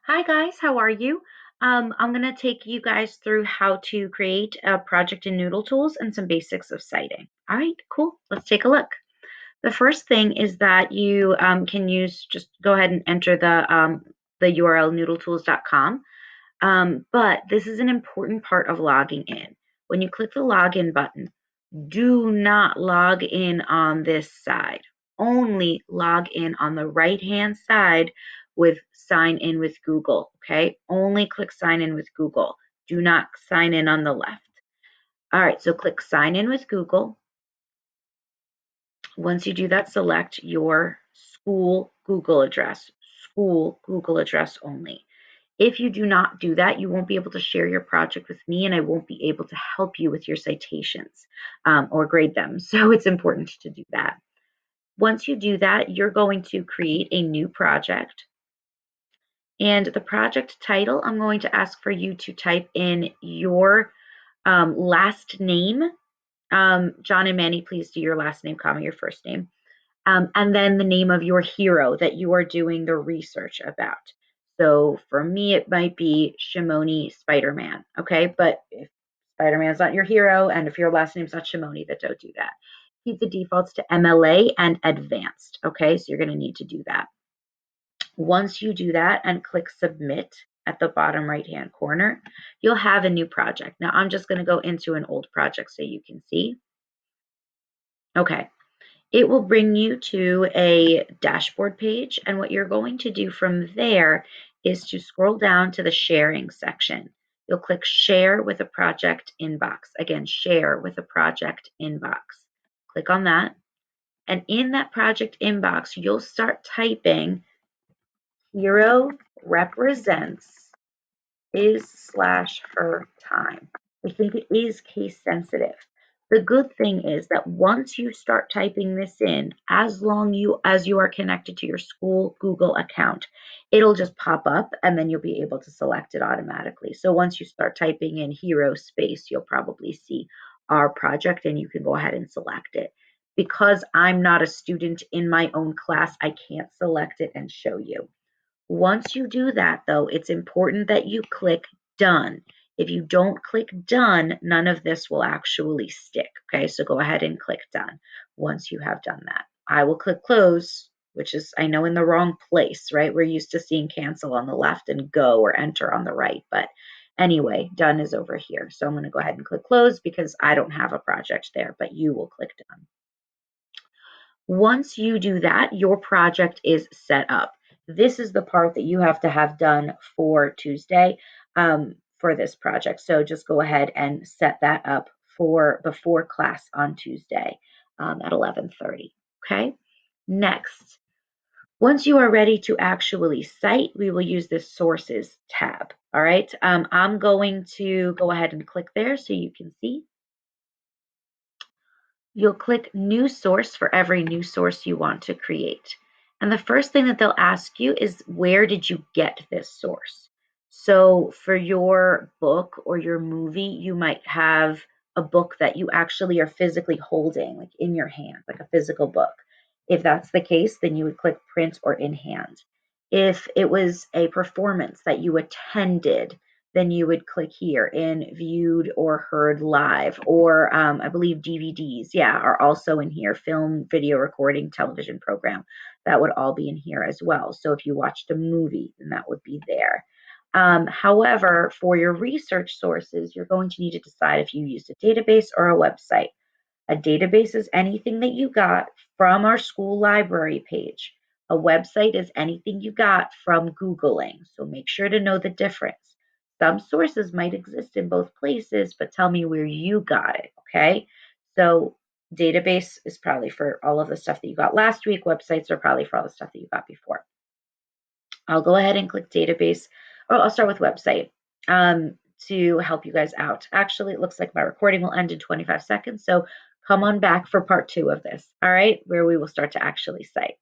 Hi guys, how are you? I'm going to take you guys through how to create a project in Noodletools and some basics of citing. All right, cool. Let's take a look. The first thing is that you can just go ahead and enter the URL noodletools.com. But this is an important part of logging in. When you click the login button, do not log in on this side. Only log in on the right-hand side with sign in with Google, okay? Only click sign in with Google. Do not sign in on the left. All right, so click sign in with Google. Once you do that, select your school Google address only. If you do not do that, you won't be able to share your project with me and I won't be able to help you with your citations or grade them. So it's important to do that. Once you do that, you're going to create a new project. And the project title, I'm going to ask for you to type in your last name. John and Manny, please do your last name, comma, your first name. And then the name of your hero that you are doing the research about. So for me, it might be Shimoni Spider-Man, okay? But if Spider-Man's not your hero, and if your last name's not Shimoni, then don't do that. Keep the defaults to MLA and advanced, okay? So you're gonna need to do that. Once you do that and click submit at the bottom right-hand corner, you'll have a new project. Now I'm just gonna go into an old project so you can see. Okay, it will bring you to a dashboard page. And what you're going to do from there is to scroll down to the sharing section. You'll click share with a project inbox. Again, share with a project inbox. Click on that. And in that project inbox, you'll start typing hero represents his/her time. I think it is case sensitive. The good thing is that once you start typing this in, as you are connected to your school Google account, it'll just pop up and then you'll be able to select it automatically. So once you start typing in hero space, you'll probably see our project and you can go ahead and select it. Because I'm not a student in my own class, I can't select it and show you. Once you do that, though, it's important that you click done. If you don't click done, none of this will actually stick. Okay, so go ahead and click done once you have done that. I will click close, which is, I know, in the wrong place, right? We're used to seeing cancel on the left and go or enter on the right. But anyway, done is over here. So I'm going to go ahead and click close because I don't have a project there, but you will click done. Once you do that, your project is set up. This is the part that you have to have done for Tuesday for this project. So just go ahead and set that up for before class on Tuesday at 11:30. Okay. Next, once you are ready to actually cite, we will use this sources tab. All right. I'm going to go ahead and click there so you can see. You'll click New Source for every new source you want to create. And the first thing that they'll ask you is, where did you get this source? So for your book or your movie, you might have a book that you actually are physically holding, like in your hand, like a physical book. If that's the case, then you would click Print or In Hand. If it was a performance that you attended, then you would click here in viewed or heard live, or I believe DVDs, yeah, are also in here. Film, video recording, television program, that would all be in here as well. So if you watched a movie, then that would be there. However, for your research sources, you're going to need to decide if you used a database or a website. A database is anything that you got from our school library page. A website is anything you got from Googling. So make sure to know the difference. Some sources might exist in both places, but tell me where you got it, okay? So database is probably for all of the stuff that you got last week. Websites are probably for all the stuff that you got before. I'll go ahead and click database, or I'll start with website to help you guys out. Actually, it looks like my recording will end in 25 seconds, so come on back for part 2 of this, all right, where we will start to actually cite.